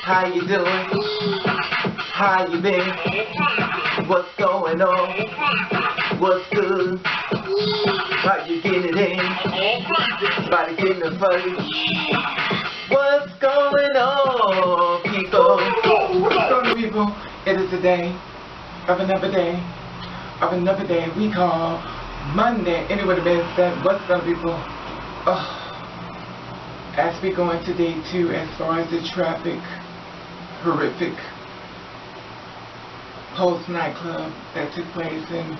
How you doing? How you been? What's going on? What's good? How you getting it in? Body getting it funny. What's going on, people? What's going on, people? It is the day of another day we call Monday. Anyway, the man said, what's going on, people? As we go into day 2, as far as the traffic, horrific Pulse nightclub that took place, and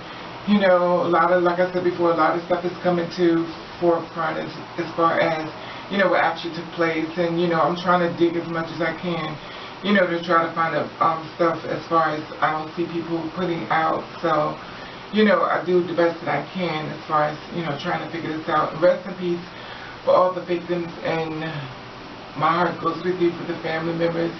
you know, a lot of, like I said before, a lot of stuff is coming to forefront as far as, you know, what actually took place. And you know, I'm trying to dig as much as I can, you know, to try to find out stuff as far as I don't see people putting out. So, you know, I do the best that I can as far as, you know, trying to figure this out. Rest in peace for all the victims, and my heart goes with you for the family members.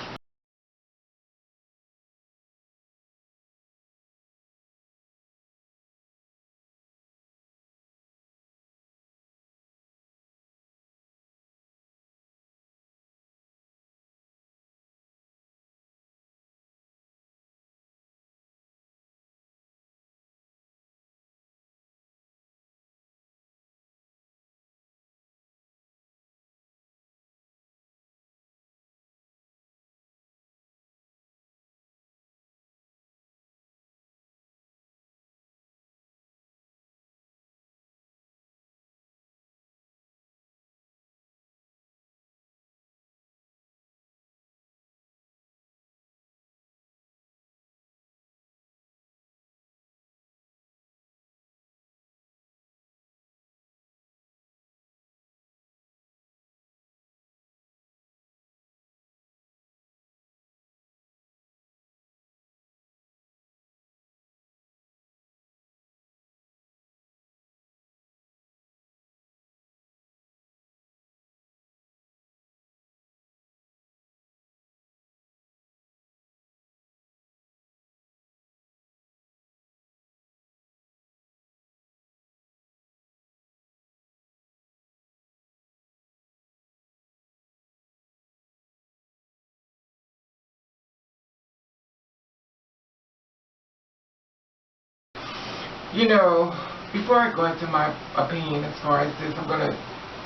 You know, before I go into my opinion as far as this, I'm going to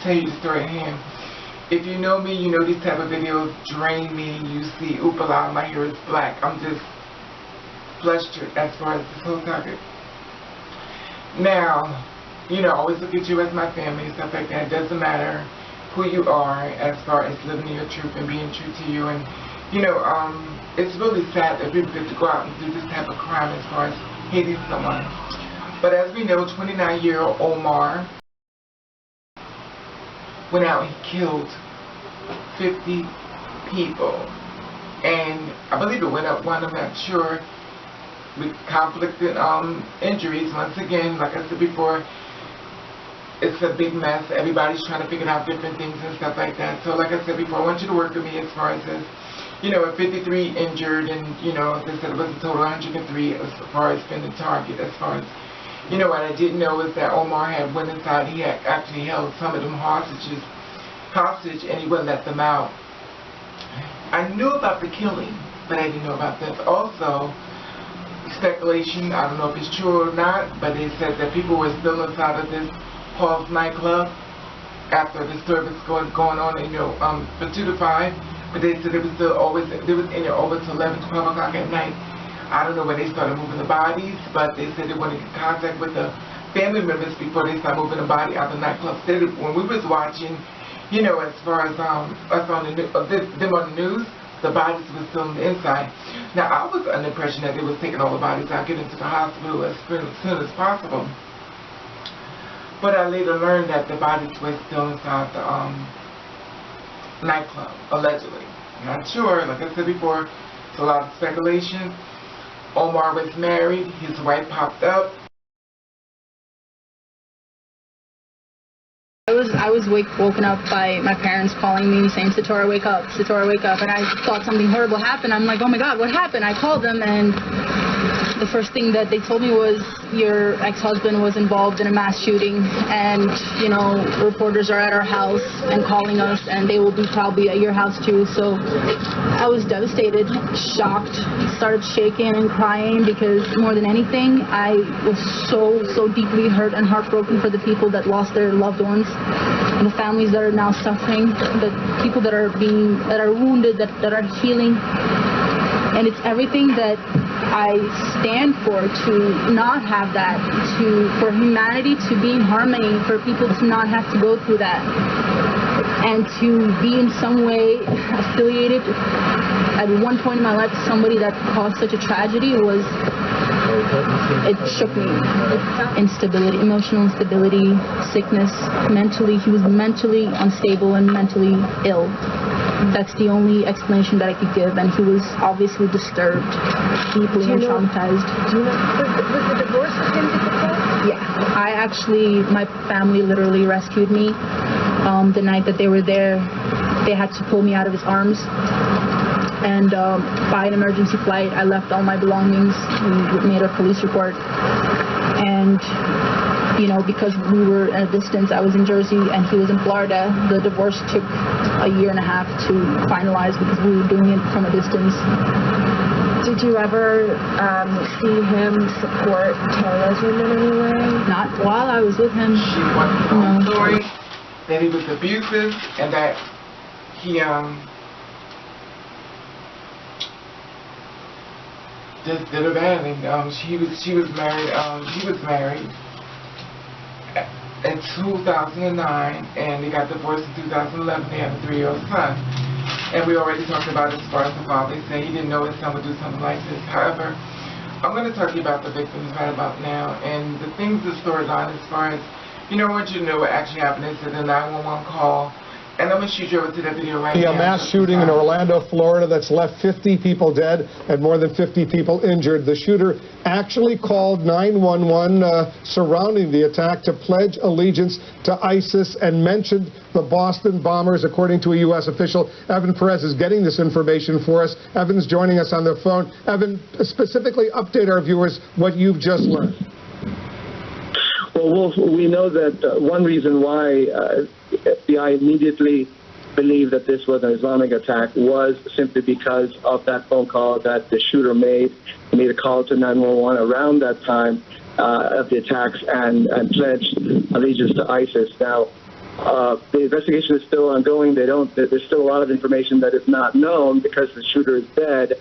tell you the story at hand. If you know me, you know these type of videos drain me. You see, oopala, my hair is black. I'm just flustered as far as this whole topic. Now, you know, I always look at you as my family and stuff like that. It doesn't matter who you are as far as living your truth and being true to you. And, you know, it's really sad that people get to go out and do this type of crime as far as hating someone. But as we know, 29-year-old Omar went out and killed 50 people. And I believe it went up one, I'm not sure, with conflicted injuries. Once again, like I said before, it's a big mess. Everybody's trying to figure out different things and stuff like that. So like I said before, I want you to work with me as far as this. You know, 53 injured, and, you know, they said it was a total of 103 as far as being the target. As far as, you know, what I didn't know is that Omar had went inside. He had actually held some of them hostage, and he wouldn't let them out. I knew about the killing, but I didn't know about this. Also, speculation, I don't know if it's true or not, but they said that people were still inside of this Pulse nightclub after the service going on, you know, from 2 to 5. But they said they was still always, they was in there over to 11, 12 o'clock at night. I don't know when they started moving the bodies, but they said they wanted to get in contact with the family members before they started moving the body out of the nightclub. So when we was watching, you know, as far as us on the them on the news, the bodies were still on the inside. Now, I was under the impression that they was taking all the bodies out, getting to the hospital as soon as possible. But I later learned that the bodies were still inside the nightclub, allegedly. Not sure, like I said before, it's a lot of speculation. Omar was married, his wife popped up. I was woken up by my parents calling me saying, Satora, wake up, and I thought something horrible happened. I'm like, oh my God, what happened? I called them, and the first thing that they told me was your ex-husband was involved in a mass shooting, and you know, reporters are at our house and calling us, and they will be probably at your house too. So I was devastated, shocked, started shaking and crying, because more than anything, I was so deeply hurt and heartbroken for the people that lost their loved ones, and the families that are now suffering, the people that are wounded, that are healing. And it's everything that I stand for, to not have that, for humanity to be in harmony, for people to not have to go through that, and to be in some way affiliated at one point in my life to somebody that caused such a tragedy it shook me. Instability, emotional instability, sickness, he was mentally unstable and mentally ill. That's the only explanation that I could give, and he was obviously disturbed, deeply and traumatized. Do you know, was the divorce with him difficult? Yeah, my family literally rescued me. The night that they were there, they had to pull me out of his arms. And by an emergency flight, I left all my belongings. We made a police report. And, you know, because we were at a distance, I was in Jersey and he was in Florida, the divorce took a year and a half to finalize because we were doing it from a distance. Did you ever see him support terrorism in any way? Not while I was with him. She wanted to tell the story that he was abusive and that he just did her bad. And she was married. He was married in 2009, and they got divorced in 2011. They had a 3-year-old son. And we already talked about it as far as the father. He said he didn't know his son would do something like this. However, I'm going to talk to you about the victims right about now. And the things, the storyline as far as, you know, what you know what actually happened is the 911 call. And I'm going to shoot you over to that video right now. A mass shooting in Orlando, Florida that's left 50 people dead and more than 50 people injured. The shooter actually called 911 surrounding the attack to pledge allegiance to ISIS and mentioned the Boston bombers, according to a U.S. official. Evan Perez is getting this information for us. Evan's joining us on the phone. Evan, specifically update our viewers what you've just learned. Well, we know that one reason why FBI immediately believed that this was an Islamic attack was simply because of that phone call that the shooter made. He made a call to 911 around that time of the attacks and pledged allegiance to ISIS. Now, the investigation is still ongoing. There's still a lot of information that is not known because the shooter is dead.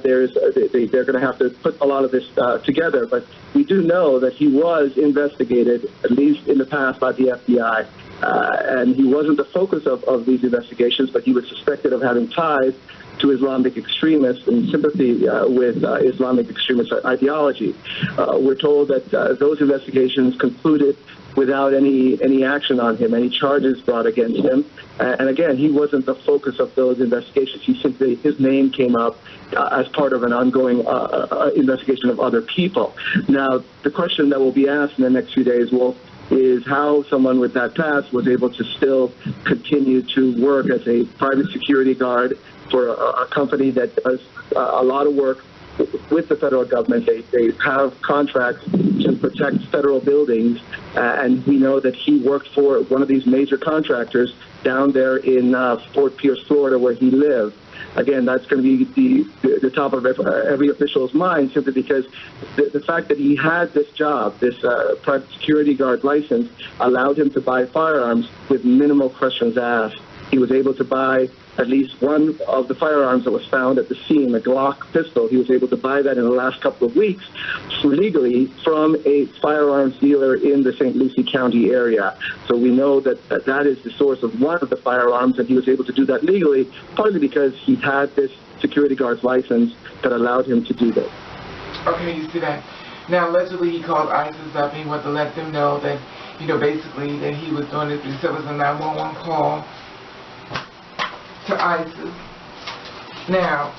They're going to have to put a lot of this together. But we do know that he was investigated, at least in the past, by the FBI. And he wasn't the focus of these investigations, but he was suspected of having ties to Islamic extremists in sympathy with Islamic extremist ideology. We're told that those investigations concluded without any action on him, any charges brought against him. And again, he wasn't the focus of those investigations. His name came up as part of an ongoing investigation of other people. Now, the question that will be asked in the next few days is how someone with that past was able to still continue to work as a private security guard for a company that does a lot of work with the federal government. They have contracts to protect federal buildings, and we know that he worked for one of these major contractors down there in Fort Pierce, Florida, where he lived. Again, that's going to be the top of every official's mind, simply because the fact that he had this job, this private security guard license, allowed him to buy firearms with minimal questions asked. He was able to buy at least one of the firearms that was found at the scene, a Glock pistol. He was able to buy that in the last couple of weeks legally from a firearms dealer in the St. Lucie County area. So we know that that is the source of one of the firearms, and he was able to do that legally, partly because he had this security guard's license that allowed him to do that. Okay, you see that. Now, allegedly, he called ISIS up and he wanted to let them know that, you know, basically that he was doing it. He said it was a 911 call to ISIS. Now,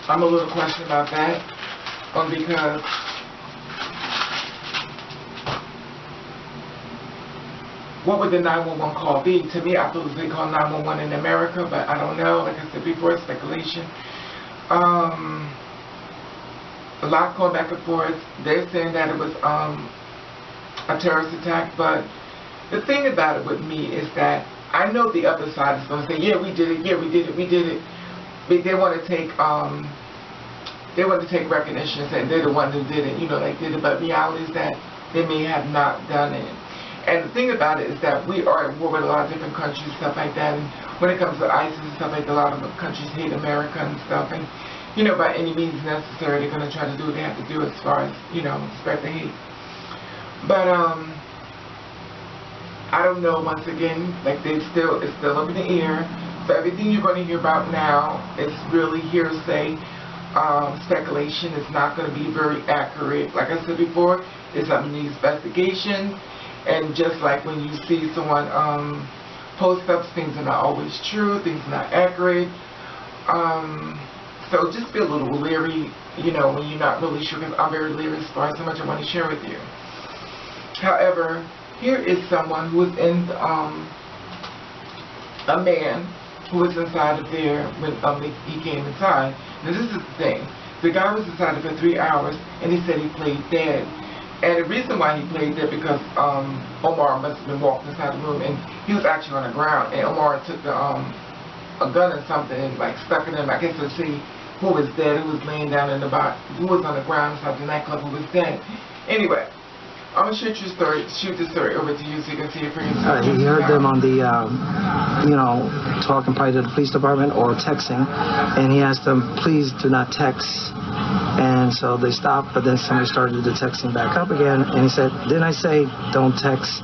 I'm a little questioned about that, because what would the 911 call be? To me, I thought they called 911 in America, but I don't know. Like I said before, speculation. a lot going back and forth. They're saying that it was a terrorist attack, but the thing about it with me is that I know the other side is going to say, yeah, we did it, yeah, we did it, we did it. But they want to take recognition and say they're the one who did it, like did it. But reality is that they may have not done it. And the thing about it is that we are at war with a lot of different countries and stuff like that. And when it comes to ISIS and stuff like that, a lot of countries hate America and stuff. And by any means necessary, they're going to try to do what they have to do as far as, spread the hate. But, I don't know, once again, like it's still up in the air. So everything you're going to hear about now is really hearsay, speculation. It's not going to be very accurate. Like I said before, it's up in the investigation. And just like when you see someone post up, things are not always true, things are not accurate. So just be a little leery, when you're not really sure, because I'm very leery as far as how much I want to share with you. However, here is someone who was in, a man who was inside of there when he came inside. Now this is the thing. The guy was inside for 3 hours, and he said he played dead. And the reason why he played dead because Omar must have been walking inside the room, and he was actually on the ground. And Omar took a gun or something and stuck it in him, I guess, to see who was dead, who was laying down in the box, who was on the ground inside the nightclub, who was dead. Anyway, I'm going to shoot this story over to you so you can see it for yourself. He heard them on the, talking probably to the police department or texting, and he asked them, please do not text. And so they stopped, but then somebody started the texting back up again, and he said, didn't I say don't text?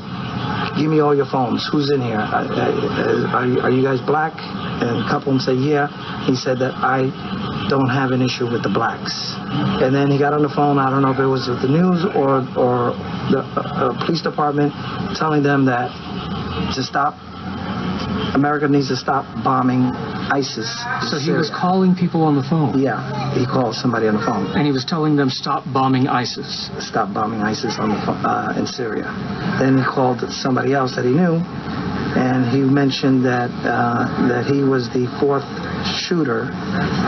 Give me all your phones. Who's in here? Are you guys black? And a couple of them said, yeah. He said that I don't have an issue with the blacks. And then he got on the phone, I don't know if it was with the news or the police department, telling them that to stop, America needs to stop bombing ISIS. So he was calling people on the phone? Yeah, he called somebody on the phone. And he was telling them stop bombing ISIS? Stop bombing ISIS on the phone, in Syria. Then he called somebody else that he knew, and he mentioned that he was the fourth shooter,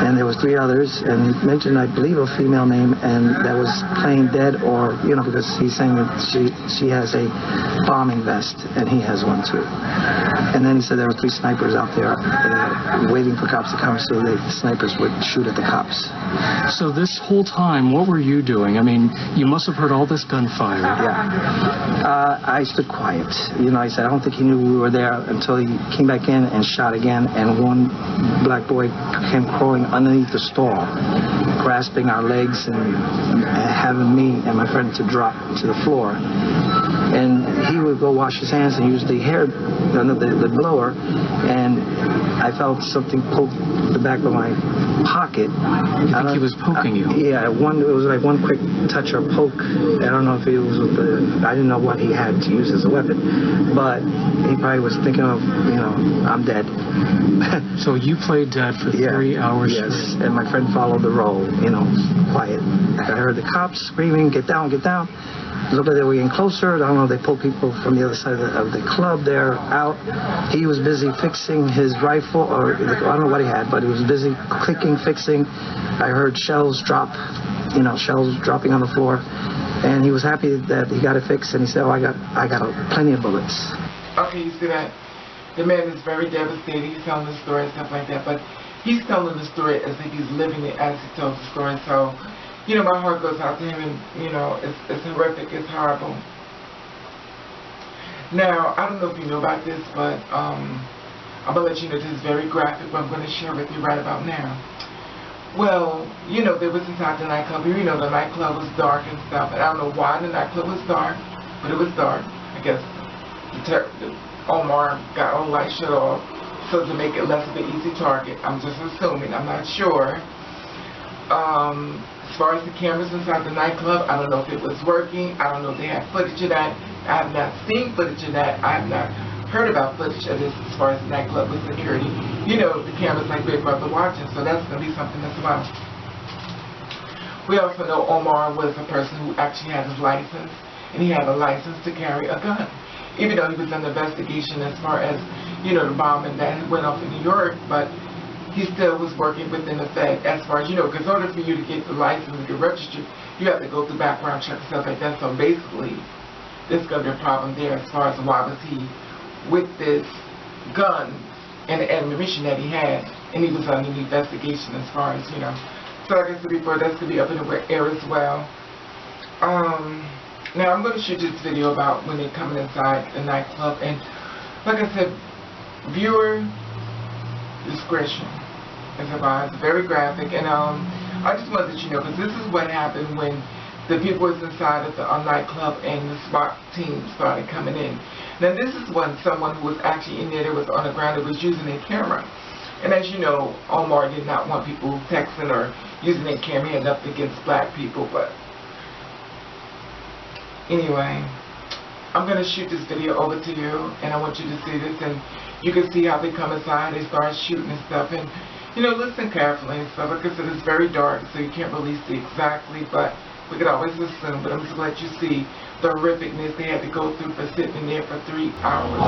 and there was 3 others, and he mentioned, I believe, a female name, and that was playing dead, or because he's saying that she has a bombing vest, and he has one too. And then he said there were 3 snipers out there waiting for cops to come, so the snipers would shoot at the cops. So this whole time, what were you doing? I mean, you must have heard all this gunfire. Yeah. I stood quiet. I said I don't think he knew we were there until he came back in and shot again, and one black boy came crawling underneath the stall, grasping our legs and having me and my friend to drop to the floor. And he would go wash his hands and use the the blower, and I felt something poke the back of my pocket. You think he was poking you? Yeah, it was like one quick touch or poke. I don't know if it was with I didn't know what he had to use as a weapon, but he probably was thinking of, I'm dead. So you played dead for 3 hours? Yes, and my friend followed the roll, quiet. I heard the cops screaming, get down, get down. It looked like they were getting closer. I don't know, they pulled people from the other side of the club there out. He was busy fixing his rifle, or I don't know what he had, but he was busy fixing. I heard shells drop, shells dropping on the floor. And he was happy that he got it fixed, and he said, I got plenty of bullets. Okay, you see that? The man is very devastated. He's telling the story and stuff like that, but he's telling the story as if he's living it as he tells the story. So, my heart goes out to him, and, it's horrific, it's horrible. Now, I don't know if you know about this, but I'm going to let you know this is very graphic, what I'm going to share with you right about now. Well, they was inside the nightclub. The nightclub was dark and stuff, and I don't know why the nightclub was dark, but it was dark. I guess Omar got all the lights shut off so to make it less of an easy target. I'm just assuming, I'm not sure. As far as the cameras inside the nightclub, I don't know if it was working. I don't know if they had footage of that. I have not seen footage of that. I have not heard about footage of this as far as the nightclub with security. The cameras like Big Brother watching, so that's going to be something that's about. We also know Omar was a person who actually had his license, and he had a license to carry a gun. Even though he was under investigation as far as, the bombing that went off in New York, but he still was working within the Fed as far as, because in order for you to get the license and get registered, you have to go through background checks and stuff like that. So basically, there's going to be a problem there as far as why was he with this gun and the ammunition that he had, and he was under the investigation as far as, So like I said before, that's going to be up in the air as well. Now I'm going to shoot this video about when they're coming inside the nightclub, and like I said, viewer discretion is advised. Very graphic, and I just wanted to let you know, because this is what happened when the people was inside of the nightclub and the SWAT team started coming in. Now this is when someone who was actually in there that was on the ground that was using their camera. And as you know, Omar did not want people texting or using their camera. He had nothing against black people, but anyway, I'm going to shoot this video over to you, and I want you to see this, and you can see how they come inside, they start shooting and stuff, and, listen carefully and stuff, because it is very dark, so you can't really see exactly, but we could always assume, but I'm just going to let you see the horrificness they had to go through for sitting there for 3 hours.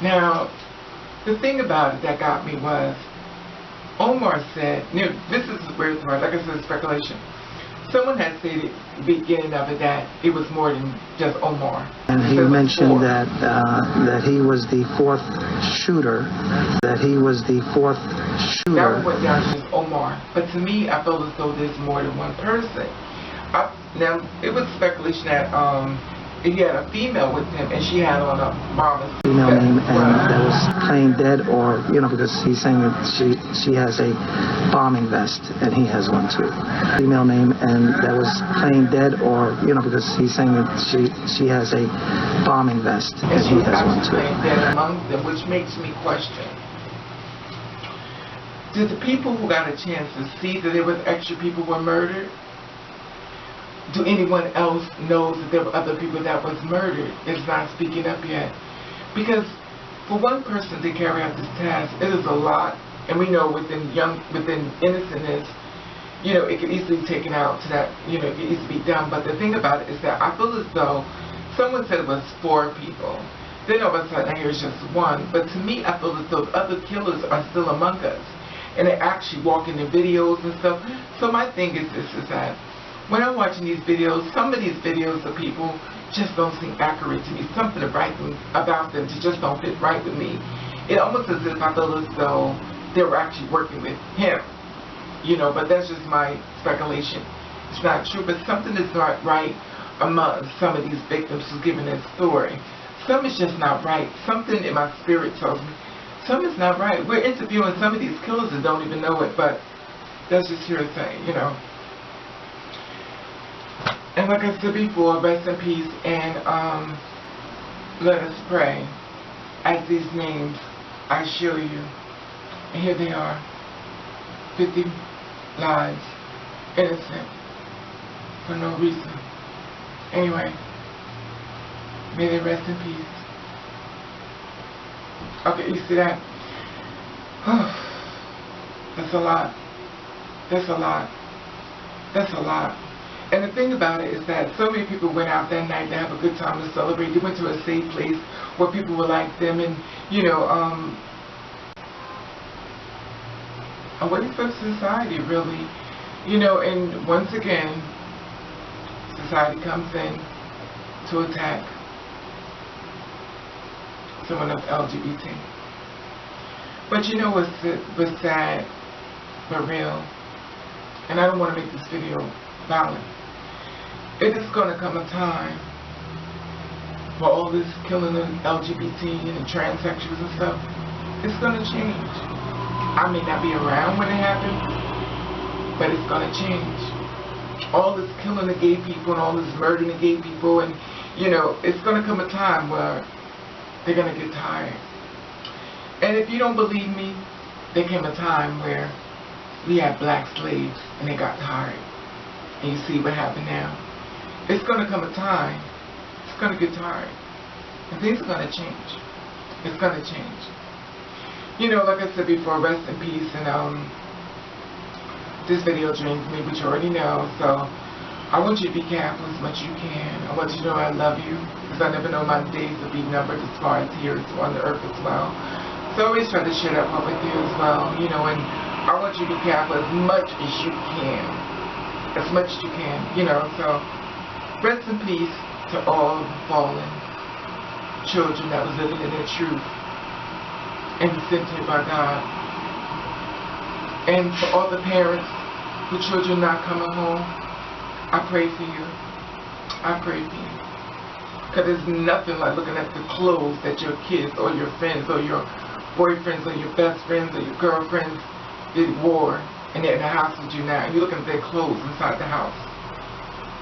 Now, the thing about it that got me was, Omar said, this is where it's hard, like I said, speculation. Someone had said at the beginning of it that it was more than just Omar. And he mentioned that he was the fourth shooter. That he was the fourth shooter. That went down to just Omar. But to me, I felt as though there's more than one person. Now, it was speculation that he had a female with him, and she had on a bomber. Female name, and that was plain dead, or because he's saying that she has a bombing vest, and he has one too. Female name, and that was plain dead, or because he's saying that she has a bombing vest, and he has one too. Plain dead among them, which makes me question: did the people who got a chance to see that there was extra people were murdered? Do anyone else know that there were other people that was murdered? It's not speaking up yet. Because for one person to carry out this task, it is a lot. And we know within innocentness, it could easily be taken out to that, it could easily be done. But the thing about it is that I feel as though someone said it was 4 people. Then all of a sudden I hear it's just 1. But to me, I feel as though other killers are still among us. And they're actually walking in videos and stuff. So my thing is this, is that when I'm watching these videos, some of these videos of people just don't seem accurate to me. Something about them just don't fit right with me. It almost as if I feel as though they were actually working with him. But that's just my speculation. It's not true, but something is not right among some of these victims who's giving their story. Some is just not right. Something in my spirit tells me some is not right. We're interviewing some of these killers that don't even know it, but that's just hearsay, And like I said before, rest in peace, and let us pray as these names I show you. And here they are, 50 lives, innocent, for no reason. Anyway, may they rest in peace. Okay, you see that? That's a lot. That's a lot. That's a lot. And the thing about it is that so many people went out that night to have a good time to celebrate. They went to a safe place where people were like them, and waiting for society, really. And once again, society comes in to attack someone of LGBT. But what's sad but real, and I don't want to make this video violent. It is going to come a time where all this killing of LGBT and transsexuals and stuff, it's going to change. I may not be around when it happens, but it's going to change. All this killing of gay people and all this murdering of gay people, and it's going to come a time where they're going to get tired. And if you don't believe me, there came a time where we had black slaves and they got tired. And you see what happened now. It's going to come a time, it's going to get tired. And things are going to change. It's going to change. Like I said before, rest in peace. And this video drains me, which you already know. So I want you to be careful as much as you can. I want you to know I love you, because I never know my days will be numbered as far as here on the earth as well. So I always try to share that part with you as well. And I want you to be careful as much as you can. As much as you can, so rest in peace to all the fallen children that was living in their truth and was sent here by God. And for all the parents whose children not coming home, I pray for you. I pray for you. Because there's nothing like looking at the clothes that your kids or your friends or your boyfriends or your best friends or your girlfriends did wore. And they're in the house with you now. And you're looking at their clothes inside the house.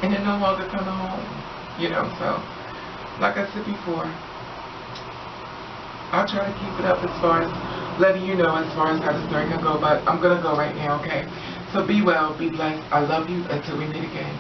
And they're no longer coming home. So, like I said before, I'll try to keep it up as far as letting you know as far as how the story can go. But I'm going to go right now, okay? So be well, be blessed. I love you until we meet again.